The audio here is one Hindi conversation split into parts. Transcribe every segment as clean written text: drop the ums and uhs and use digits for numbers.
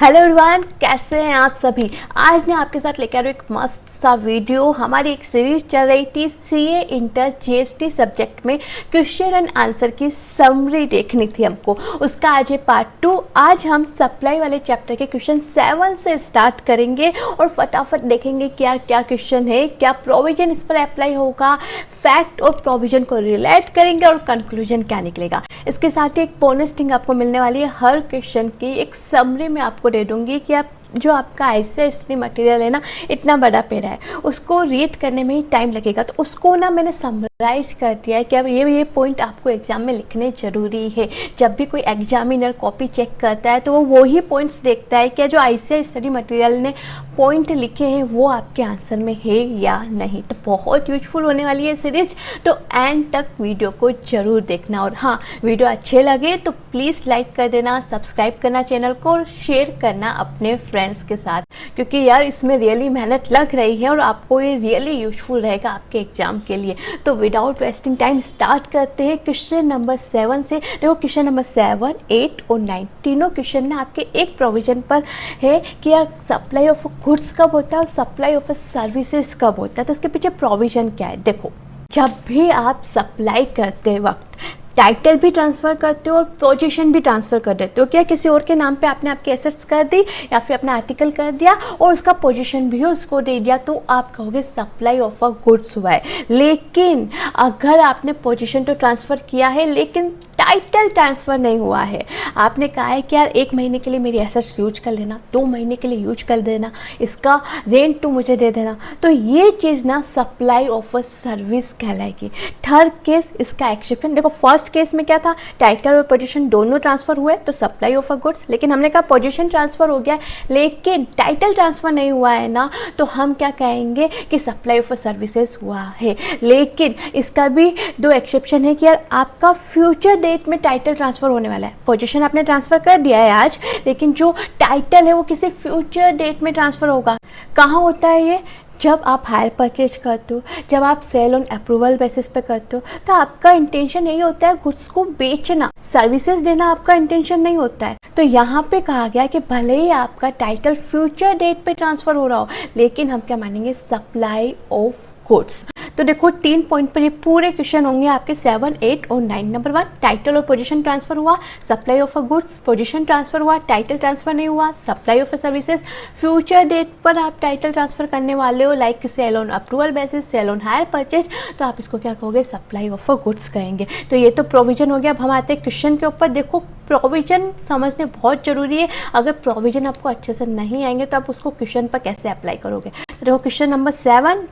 हेलो एवरीवन, कैसे हैं आप सभी। आज मैं आपके साथ लेकर एक मस्त सा वीडियो। हमारी एक सीरीज चल रही थी सीए इंटर जीएसटी सब्जेक्ट में क्वेश्चन एंड आंसर की समरी देखनी थी हमको। उसका आज है पार्ट 2। आज हम सप्लाई वाले चैप्टर के क्वेश्चन 7 से स्टार्ट करेंगे और फटाफट देखेंगे क्या क्या क्वेश्चन है, क्या प्रोविजन इस पर अप्लाई होगा, फैक्ट और प्रोविजन को रिलेट करेंगे और कंक्लूजन क्या निकलेगा। इसके साथ ही एक बोनस थिंग आपको मिलने वाली है। हर क्वेश्चन की एक समरी में आपको दे दूंगी कि आप जो आपका आईसीएसटी मटेरियल है ना, इतना बड़ा पेड़ है, उसको रीड करने में ही टाइम लगेगा। तो उसको ना मैंने समराइज कर दिया है कि अब ये पॉइंट आपको एग्जाम में लिखने ज़रूरी है। जब भी कोई एग्जामिनर कॉपी चेक करता है तो वो वही पॉइंट्स देखता है कि जो आईसीएस स्टडी मटेरियल ने पॉइंट लिखे हैं वो आपके आंसर में है या नहीं। तो बहुत यूजफुल होने वाली है सीरीज, तो एंड तक वीडियो को ज़रूर देखना। और हाँ, वीडियो अच्छे लगे तो प्लीज़ लाइक कर देना, सब्सक्राइब करना चैनल को और शेयर करना अपने फ्रेंड्स के साथ, क्योंकि यार इसमें रियली मेहनत लग रही है और आपको ये रियली यूजफुल रहेगा आपके एग्जाम के लिए। तो विदाउट वेस्टिंग टाइम स्टार्ट करते हैं क्वेश्चन नंबर 7 से। देखो, क्वेश्चन नंबर 7, 8 और 9 तीनों क्वेश्चन ना आपके एक प्रोविजन पर है कि यार सप्लाई ऑफ गुड्स कब होता है और सप्लाई ऑफ सर्विसेज कब होता है। तो उसके पीछे प्रोविजन क्या है। देखो, जब भी आप सप्लाई करते वक्त टाइटल भी ट्रांसफ़र करते हो और पोजीशन भी ट्रांसफ़र कर देते हो। क्या किसी और के नाम पे आपने आपकी एसेट्स कर दी या फिर अपना आर्टिकल कर दिया और उसका पोजीशन भी उसको दे दिया, तो आप कहोगे सप्लाई ऑफ अ गुड्स हुआ है। लेकिन अगर आपने पोजीशन तो ट्रांसफ़र किया है लेकिन टाइटल ट्रांसफ़र नहीं हुआ है, आपने कहा है कि यार 1 महीने के लिए मेरी एसेट्स यूज कर लेना, 2 महीने के लिए यूज कर देना, इसका रेंट तो मुझे दे देना, तो ये चीज़ ना सप्लाई ऑफ अ सर्विस कहलाएगी। थर्ड केस इसका एक्सेप्शन। देखो, फर्स्ट केस में क्या था, टाइटल और पोजीशन दोनों ट्रांसफ़र हुए तो सप्लाई ऑफ अ गुड्स। लेकिन हमने कहा पोजीशन ट्रांसफ़र हो गया लेकिन टाइटल ट्रांसफ़र नहीं हुआ है ना, तो हम क्या कहेंगे कि सप्लाई ऑफ अ सर्विसेज हुआ है। लेकिन इसका भी 2 एक्सेप्शन है कि यार आपका फ्यूचर डेट में टाइटल ट्रांसफ़र होने वाला है। पोजीशन आपने ट्रांसफ़र कर दिया है आज, लेकिन जो टाइटल है वो किसी फ्यूचर डेट में ट्रांसफ़र होगा। कहाँ होता है ये? जब आप हायर परचेज करते हो, जब आप सेल ऑन अप्रूवल बेसिस पे करते हो, तो आपका इंटेंशन यही होता है गुड्स को बेचना, सर्विसेज देना आपका इंटेंशन नहीं होता है। तो यहाँ पे कहा गया कि भले ही आपका टाइटल फ्यूचर डेट पे ट्रांसफ़र हो रहा हो, लेकिन हम क्या मानेंगे, सप्लाई ऑफ गुड्स। तो देखो, 3 पॉइंट पर ये पूरे क्वेश्चन होंगे आपके 7, 8 और 9। नंबर 1, टाइटल और पोजीशन ट्रांसफर हुआ, supply of a goods, position transfer हुआ, टाइटल ट्रांसफर नहीं हुआ, supply of a services. Future date पर आप टाइटल ट्रांसफर करने वाले हो, like sale on approval basis, sale on hire purchase, तो आप इसको क्या कहोगे, सप्लाई ऑफ अ गुड्स कहेंगे। तो ये तो प्रोविजन हो गया। अब हम आते हैं क्वेश्चन के ऊपर। देखो, प्रोविजन समझने बहुत ज़रूरी है। अगर प्रोविजन आपको अच्छे से नहीं आएंगे तो आप उसको क्वेश्चन पर कैसे अप्लाई करोगे। तो देखो, क्वेश्चन नंबर 7,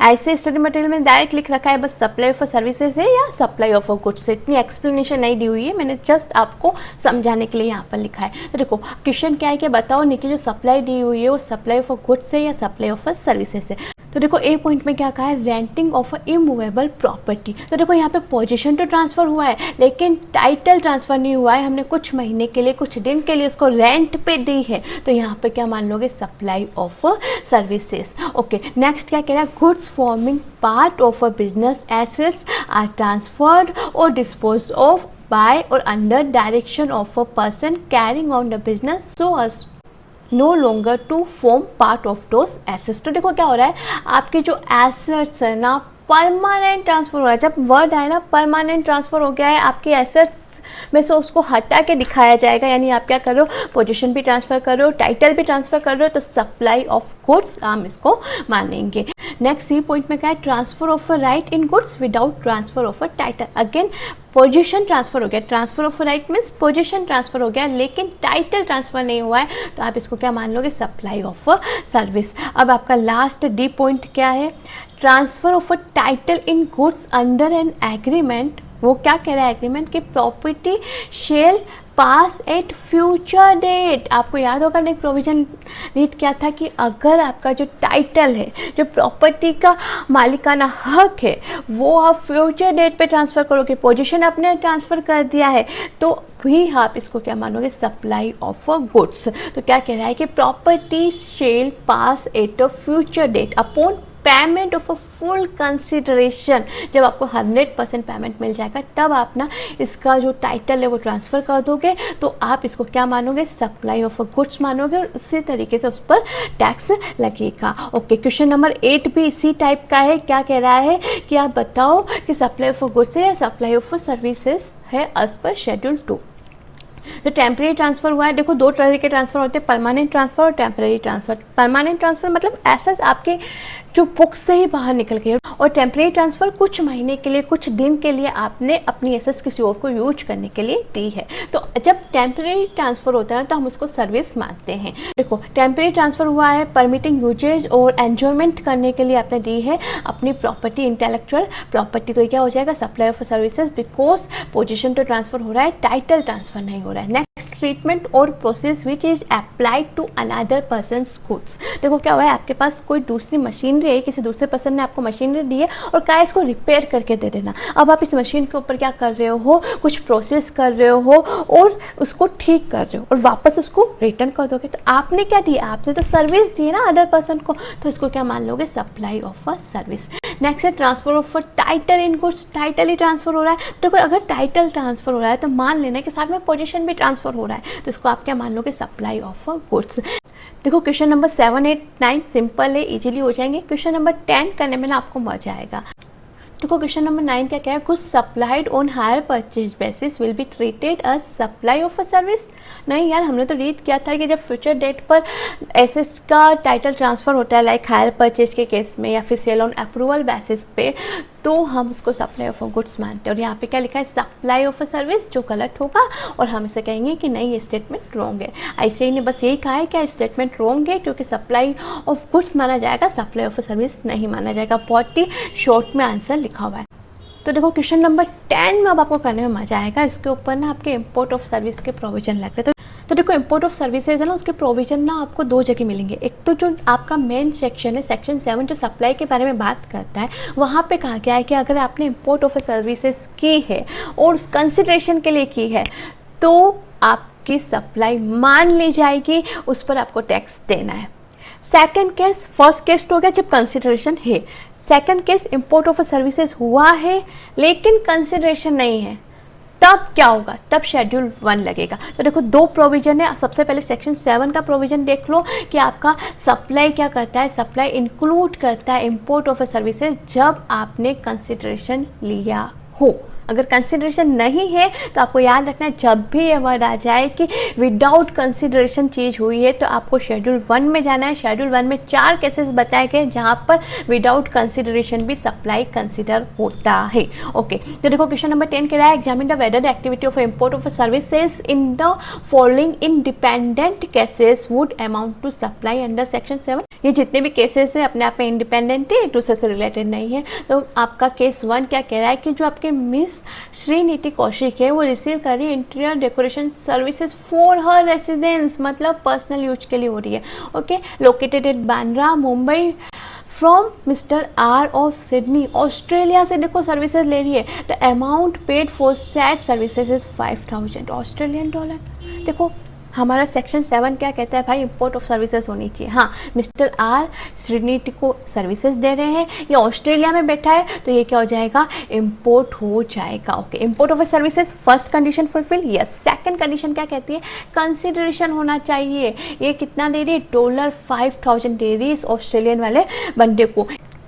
ऐसे स्टडी मटेरियल में डायरेक्ट लिख रखा है बस सप्लाई ऑफ सेज है या सप्लाई ऑफ गुड्स से। इतनी एक्सप्लेनेशन नहीं दी हुई है, मैंने जस्ट आपको समझाने के लिए यहाँ पर लिखा है। तो देखो, क्वेश्चन क्या है कि बताओ नीचे जो सप्लाई दी हुई है वो सप्लाई ऑफ गुड्स है या सप्लाई ऑफ सर्विसेज है। तो देखो, ए पॉइंट में क्या कहा है, renting of a immovable property. तो देखो, यहाँ पे पोजीशन तो ट्रांसफ़र हुआ है लेकिन टाइटल ट्रांसफ़र नहीं हुआ है। हमने कुछ महीने के लिए, कुछ दिन के लिए उसको रेंट पे दी है, तो यहाँ पे क्या मान लोगे, supply of services. Okay, next क्या कह रहा है, goods forming part of a business assets are transferred और डिस्पोज ऑफ बाय और under direction of a person carrying on the business so as no longer to form part of those assets. तो देखो क्या हो रहा है, आपके जो एसेट्स है ना परमानेंट ट्रांसफ़र हो रहा है। जब वर्ड आए ना परमानेंट ट्रांसफ़र हो गया है, आपके एसेट्स में से उसको हटा के दिखाया जाएगा। यानी आप क्या करो, पोजीशन भी ट्रांसफ़र कर रहे हो, टाइटल भी ट्रांसफ़र कर रहे हो, तो सप्लाई ऑफ गुड्स हम इसको मानेंगे। नेक्स्ट सी पॉइंट में क्या है, transfer of a right in goods without transfer of a title. Again position transfer हो गया, transfer of right means position transfer हो गया लेकिन टाइटल ट्रांसफ़र नहीं हुआ है, तो आप इसको क्या मान लोगे, सप्लाई ऑफ सर्विस। अब आपका लास्ट डी पॉइंट क्या है, transfer of a title in goods under an agreement. वो क्या कह रहा है एग्रीमेंट की, property shall pass at future date. आपको याद होगा नेक्स्ट प्रोविजन रीड क्या था कि अगर आपका जो टाइटल है, जो प्रॉपर्टी का मालिकाना हक है, वो आप फ्यूचर डेट पे ट्रांसफ़र करोगे, पोजीशन आपने ट्रांसफ़र कर दिया है, तो भी आप इसको क्या मानोगे, सप्लाई ऑफ गुड्स। तो क्या कह रहा है कि property shall pass at a future date upon payment of a full consideration, जब आपको 100% पेमेंट मिल जाएगा तब आप ना इसका जो टाइटल है वो ट्रांसफ़र कर दोगे, तो आप इसको क्या मानोगे, सप्लाई ऑफ अ गुड्स मानोगे और इसी तरीके से उस पर टैक्स लगेगा। ओके, क्वेश्चन नंबर 8 भी इसी टाइप का है। क्या कह रहा है कि आप बताओ कि सप्लाई ऑफ अ गुड्स है या सप्लाई ऑफ अ सर्विसेज है एज पर शेड्यूल 2। तो टेम्परेरी ट्रांसफ़र हुआ है। देखो दो तरह के ट्रांसफ़र होते हैं, परमानेंट ट्रांसफ़र और टेम्परेरी ट्रांसफ़र। परमानेंट ट्रांसफ़र मतलब ऐसा आपके जो बुक से ही बाहर निकल गए, और टेम्परेरी ट्रांसफ़र कुछ महीने के लिए, कुछ दिन के लिए आपने अपनी एसेट्स किसी और को यूज करने के लिए दी है। तो जब टेम्परेरी ट्रांसफ़र होता है तो हम उसको सर्विस मानते हैं। देखो टेम्परेरी ट्रांसफ़र हुआ है परमिटिंग यूजेज और एन्जॉयमेंट करने के लिए आपने दी है अपनी प्रॉपर्टी, इंटेलेक्चुअल प्रॉपर्टी। तो ये क्या हो जाएगा, supply of services, because position तो ट्रांसफ़र हो रहा है, टाइटल ट्रांसफ़र नहीं हो रहा है। नेक्स्ट, ट्रीटमेंट और process which is applied to another persons goods. देखो क्या हुआ है, आपके पास कोई दूसरी मशीनरी है, किसी दूसरे पर्सन ने आपको मशीनरी दी है और कहा इसको रिपेयर करके दे देना। अब आप इस मशीन के ऊपर क्या कर रहे हो, कुछ प्रोसेस कर रहे हो और उसको ठीक कर रहे हो और वापस उसको रिटर्न कर दोगे। तो आपने क्या दिया, आपने तो सर्विस दी है ना अदर पर्सन को, तो इसको क्या मान लोगे, supply of a service. Next है transfer of a title in goods. Title ही ट्रांसफर हो रहा है, तो अगर टाइटल ट्रांसफर हो रहा है तो मान लेना कि साथ में पोजीशन भी ट्रांसफर हो रहा है, तो इसको आप क्या मान लोगे, सप्लाई ऑफ अ गुड्स। देखो क्वेश्चन नंबर 7, 8, 9 सिंपल है, इजीली हो जाएंगे। क्वेश्चन नंबर 10 करने में ना आपको मजा आएगा। देखो क्वेश्चन नंबर 9 क्या है, goods supplied on hire purchase basis will be treated as supply of a service. नहीं यार, हमने तो रीड किया था कि जब फ्यूचर डेट पर एसेट्स का टाइटल ट्रांसफ़र होता है लाइक हायर परचेज के केस में या फिर सेल ऑन अप्रूवल बेसिस पे, तो हम उसको सप्लाई ऑफ अ गुड्स मानते हैं। और यहाँ पे क्या लिखा है, सप्लाई ऑफ अ सर्विस, जो गलत होगा और हम इसे कहेंगे कि नहीं ये स्टेटमेंट रॉन्ग है। ऐसे ही ने बस यही कहा है क्या स्टेटमेंट रॉन्ग है, क्योंकि सप्लाई ऑफ गुड्स माना जाएगा, सप्लाई ऑफ अ सर्विस नहीं माना जाएगा। बहुत ही शॉर्ट में आंसर लिखा हुआ है। तो देखो क्वेश्चन नंबर 10 में अब आपको करने में मजा आएगा। इसके ऊपर ना आपके इंपोर्ट ऑफ सर्विस के प्रोविजन लगते हैं। तो देखो इंपोर्ट ऑफ सर्विसेज है ना, उसके प्रोविजन ना आपको दो जगह मिलेंगे। एक तो जो आपका मेन सेक्शन है, सेक्शन 7 जो सप्लाई के बारे में बात करता है, वहाँ पे कहा गया है कि अगर आपने इंपोर्ट ऑफ सर्विसेज की है और कंसिडरेशन के लिए की है तो आपकी सप्लाई मान ली जाएगी, उस पर आपको टैक्स देना है। सेकेंड केस, फर्स्ट केस तो हो गया जब कंसिडरेशन है। Second case, import of services हुआ है लेकिन कंसिडरेशन नहीं है, तब क्या होगा, तब शेड्यूल 1 लगेगा। तो देखो दो प्रोविजन है। सबसे पहले सेक्शन 7 का प्रोविजन देख लो कि आपका सप्लाई क्या करता है, सप्लाई इंक्लूड करता है इंपोर्ट ऑफ सर्विसेज जब आपने कंसिडरेशन लिया हो। अगर कंसिडरेशन नहीं है तो आपको याद रखना है, जब भी ये वर्ड आ जाए कि विदाउट कंसिडरेशन चीज़ हुई है तो आपको शेड्यूल 1 में जाना है। शेड्यूल 1 में 4 केसेस बताए गए जहाँ पर विदाउट कंसिडरेशन भी सप्लाई कंसिडर होता है। ओके, तो देखो क्वेश्चन नंबर 10 कह रहा है, examine the whether the activity of import of services in the following independent cases would amount to supply under section 7। ये जितने भी केसेस हैं अपने आप में इंडिपेंडेंट है, एक दूसरे से रिलेटेड नहीं है। तो आपका केस 1 क्या कह रहा है कि जो आपके मिस श्रीनीति कौशिक है वो रिसीव कर रही है interior decoration services for her residence, मतलब पर्सनल यूज के लिए हो रही है। Okay, located at Bandra Mumbai from mister R of Sydney, Australia से देखो सर्विसेज ले रही है। The amount paid for said services is 5000 Australian dollar. देखो हमारा सेक्शन 7 क्या कहता है भाई, इंपोर्ट ऑफ सर्विसेज होनी चाहिए। हाँ, मिस्टर आर श्रीनीति को सर्विसेज दे रहे हैं, ये ऑस्ट्रेलिया में बैठा है, तो ये क्या हो जाएगा, इंपोर्ट हो जाएगा। Okay, import of services first condition fulfil, yes. Second condition क्या कहती है, कंसिडरेशन होना चाहिए। ये कितना दे रही है, $5000 दे रही है इस ऑस्ट्रेलियन वाले बंदे को,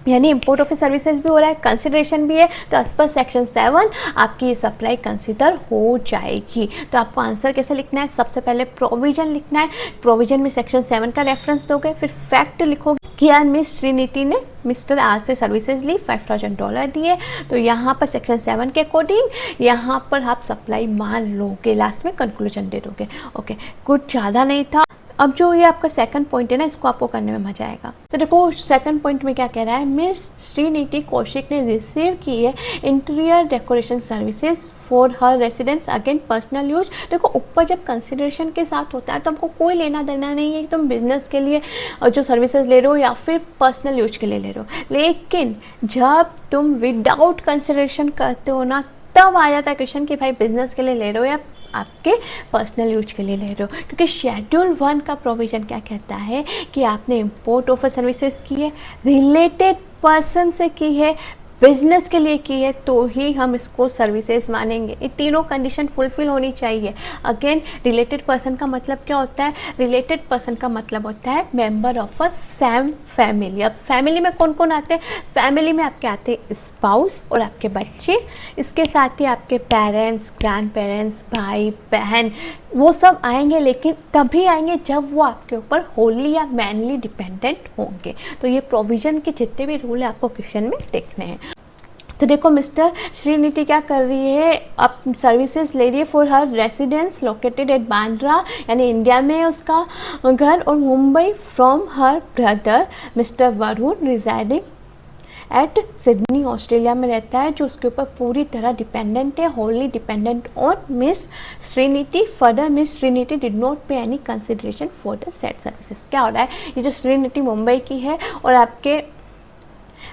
यानी इंपोर्ट ऑफ सर्विसेज भी हो रहा है, कंसिडरेशन भी है, तो एज पर सेक्शन 7 आपकी ये सप्लाई कंसिडर हो जाएगी। तो आपको आंसर कैसे लिखना है, सबसे पहले प्रोविजन लिखना है, प्रोविजन में सेक्शन 7 का रेफरेंस दोगे, फिर फैक्ट लिखोगे कि यार मिस श्रीनीति ने मिस्टर आर से सर्विसेज ली, $5000 दिए, तो यहाँ पर सेक्शन 7 के अकॉर्डिंग यहाँ पर आप सप्लाई मान लोगे, लास्ट में कंक्लूजन दे दोगे। ओके, कुछ ज़्यादा नहीं था। अब जो ये आपका सेकंड पॉइंट है ना, इसको आपको करने में मजा आएगा। तो देखो सेकंड पॉइंट में क्या कह रहा है, मिस श्रीनीति कौशिक ने रिसीव की है interior decoration services for her residence again personal use. देखो ऊपर जब कंसिडरेशन के साथ होता है तो हमको कोई लेना देना नहीं है कि तुम बिजनेस के लिए जो सर्विसेज ले रहे हो या फिर पर्सनल यूज के लिए ले रहे हो, लेकिन जब तुम विदाउट कंसिडरेशन करते हो ना, तब आ जाता है क्वेश्चन कि भाई बिजनेस के लिए ले रहे हो या आपके पर्सनल यूज के लिए ले रहे हो, क्योंकि शेड्यूल 1 का प्रोविज़न क्या कहता है कि आपने इंपोर्ट ऑफ सर्विसेज की है, रिलेटेड पर्सन से की है, बिजनेस के लिए की है, तो ही हम इसको सर्विसेज मानेंगे। ये तीनों कंडीशन फुलफिल होनी चाहिए। अगेन, रिलेटेड पर्सन का मतलब क्या होता है? रिलेटेड पर्सन का मतलब होता है member of a same family. अब फैमिली में कौन कौन आते हैं? फैमिली में आपके आते हैं स्पाउस और आपके बच्चे, इसके साथ ही आपके पेरेंट्स, ग्रैंड पेरेंट्स, भाई बहन, वो सब आएंगे, लेकिन तभी आएंगे जब वो आपके ऊपर होली या मैनली डिपेंडेंट होंगे। तो ये प्रोविज़न के जितने भी रूल है आपको क्वेश्चन में देखने हैं। तो देखो, मिस्टर श्रीनिधि क्या कर रही है, अब सर्विसेज ले रही है for her residence located at Bandra, यानी इंडिया में उसका घर, और Mumbai from her brother mister Varun residing at Sydney, Australia में रहता है, जो उसके ऊपर पूरी तरह डिपेंडेंट है, wholly dependent on miss Shrinidhi. Further, miss Shrinidhi did not pay any consideration for the said services. क्या हो रहा है, ये जो श्रीनिधि मुंबई की है और आपके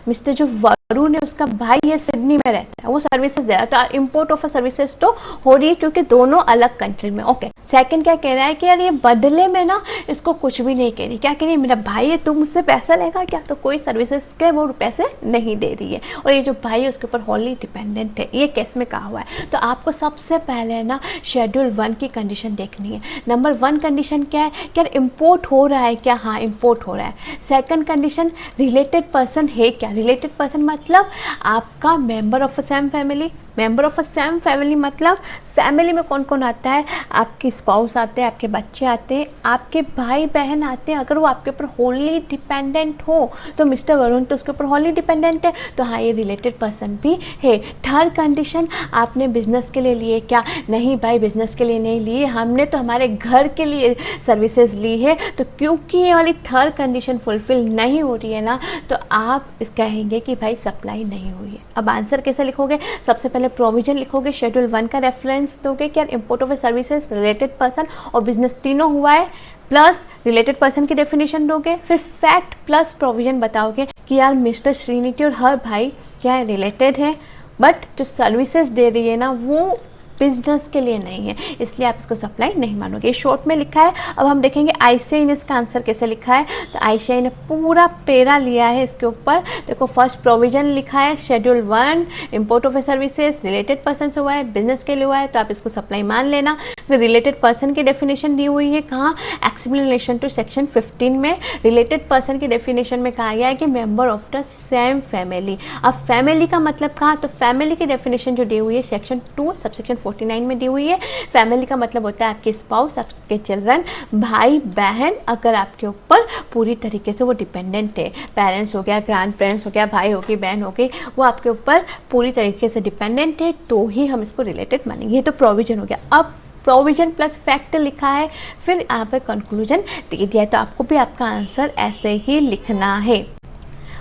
मिस्टर जो वरुण है उसका भाई ये सिडनी में रहता है, वो सर्विसेज दे रहा है, तो इंपोर्ट ऑफ सर्विसेज तो हो रही है क्योंकि दोनों अलग कंट्री में। ओके, सेकंड क्या कह रहा है कि यार ये बदले में ना इसको कुछ भी नहीं कह रही। क्या कह रही है, मेरा भाई है, तुम मुझसे पैसा लेगा क्या? तो कोई सर्विसेज के वो पैसे नहीं दे रही है, और ये जो भाई है उसके ऊपर होली डिपेंडेंट है। ये केस में कहा हुआ है। तो आपको सबसे पहले ना शेड्यूल 1 की कंडीशन देखनी है। नंबर 1 कंडीशन क्या है, क्या इम्पोर्ट हो रहा है क्या? हाँ, इम्पोर्ट हो रहा है। सेकंड कंडीशन, रिलेटेड पर्सन है क्या? रिलेटेड पर्सन मतलब आपका member of a same family. Member of a same family मतलब फैमिली में कौन कौन आता है? आपके स्पाउस आते हैं, आपके बच्चे आते हैं, आपके भाई बहन आते हैं। अगर वो आपके ऊपर होली डिपेंडेंट हो, तो मिस्टर वरुण तो उसके ऊपर होली डिपेंडेंट है, तो हाँ, ये रिलेटेड पर्सन भी है। थर्ड कंडीशन, आपने बिजनेस के लिए लिए क्या? नहीं भाई, बिजनेस के लिए नहीं लिए, हमने तो हमारे घर के लिए सर्विसेज ली है। तो क्योंकि ये वाली थर्ड कंडीशन फुलफिल नहीं हो रही है ना, तो आप कहेंगे कि भाई सप्लाई नहीं हुई है। अब आंसर कैसे लिखोगे? सबसे पहले प्रोविजन लिखोगे, शेड्यूल 1 का रेफरेंस दोगे कि यार import of services, related person और बिजनेस तीनों हुआ है, प्लस रिलेटेड पर्सन की डेफिनेशन दोगे, फिर फैक्ट प्लस प्रोविजन बताओगे कि यार मिस्टर श्रीनिधि और हर भाई क्या है, रिलेटेड है, बट जो सर्विसेज दे रही है ना वो बिजनेस के लिए नहीं है, इसलिए आप इसको सप्लाई नहीं मानोगे। शॉर्ट में लिखा है। अब हम देखेंगे आईसीआई ने इसका आंसर कैसे लिखा है। तो आईसीआई ने पूरा पेरा लिया है इसके ऊपर। देखो, फर्स्ट प्रोविजन लिखा है schedule 1, import of services, related person से हुआ है, बिजनेस के लिए हुआ है, तो आप इसको सप्लाई मान लेना। फिर रिलेटेड पर्सन की डेफिनेशन दी हुई है, कहाँ? एक्सप्लेनेशन टू सेक्शन 15 में। रिलेटेड पर्सन की डेफिनेशन में कहा गया है कि member of the same family. अब फैमिली का मतलब कहाँ? तो फैमिली की डेफिनेशन जो दी हुई है सेक्शन 2 सबसेक्शन 49 में दी हुई है। फैमिली का मतलब होता है आपके स्पाउस, आपके चिल्ड्रन, भाई बहन, अगर आपके ऊपर पूरी तरीके से वो डिपेंडेंट है, पेरेंट्स हो गया, ग्रैंड पेरेंट्स हो गया, भाई हो गई, बहन हो गई, वो आपके ऊपर पूरी तरीके से डिपेंडेंट है, तो ही हम इसको रिलेटेड मानेंगे। ये तो प्रोविजन हो गया। अब प्रोविजन प्लस फैक्ट लिखा है, फिर यहाँ पर कंक्लूजन दे दिया है, तो आपको भी आपका आंसर ऐसे ही लिखना है।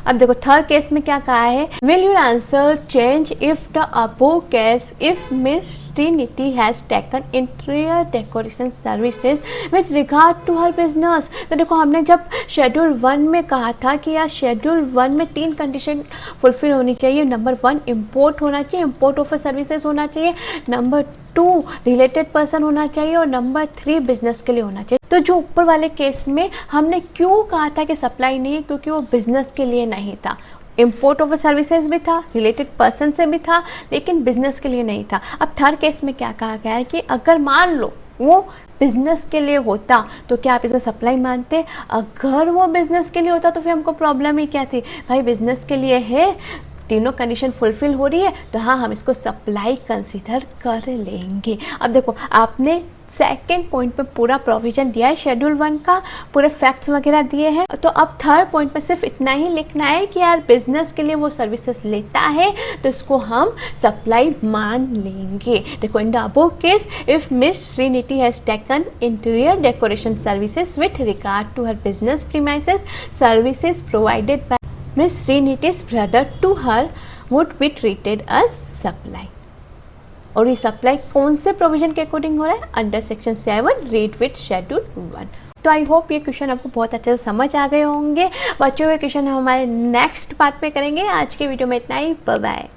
अब देखो, थर्ड केस में क्या कहा है, will your answer change if the above case if miss Shrinidhi has taken interior decoration services with regard to her business. तो देखो, हमने जब शेड्यूल 1 में कहा था कि यार शेड्यूल 1 में 3 कंडीशन फुलफिल होनी चाहिए। नंबर 1 इम्पोर्ट होना चाहिए, इम्पोर्ट ऑफ सर्विसेज होना चाहिए, नंबर 2 रिलेटेड पर्सन होना चाहिए, और नंबर 3 बिजनेस के लिए होना चाहिए। तो जो ऊपर वाले केस में हमने क्यों कहा था कि सप्लाई नहीं है, क्योंकि वो बिजनेस के लिए नहीं था। इम्पोर्ट ऑफ सर्विसेज भी था, रिलेटेड पर्सन से भी था, लेकिन बिजनेस के लिए नहीं था। अब थर्ड केस में क्या कहा गया है कि अगर मान लो वो बिजनेस के लिए होता तो क्या आप इसे सप्लाई मानते? अगर वो बिजनेस के लिए होता तो फिर हमको प्रॉब्लम ही क्या थी? भाई बिजनेस के लिए है, तीनों कंडीशन फुलफिल हो रही है, तो हाँ, हम इसको सप्लाई कंसीडर कर लेंगे। अब देखो, आपने सेकेंड पॉइंट पे पूरा प्रोविजन दिया है शेड्यूल 1 का, पूरे फैक्ट्स वगैरह दिए हैं। तो अब थर्ड पॉइंट पे सिर्फ इतना ही लिखना है कि यार बिजनेस के लिए वो सर्विसेज लेता है, तो इसको हम सप्लाई मान लेंगे। देखो, in the above case if miss Shrinidhi has taken interior decoration services with regard to her business premises, services provided by miss Shrinidhi's brother to her would be treated as supply। और ये सप्लाई कौन से प्रोविजन के अकॉर्डिंग हो रहा है? Under section 7 read with schedule 1। तो आई होप ये क्वेश्चन आपको बहुत अच्छे से समझ आ गए होंगे। बच्चों, ये क्वेश्चन हम हमारे नेक्स्ट पार्ट में करेंगे। आज के वीडियो में इतना ही, बाय बाय।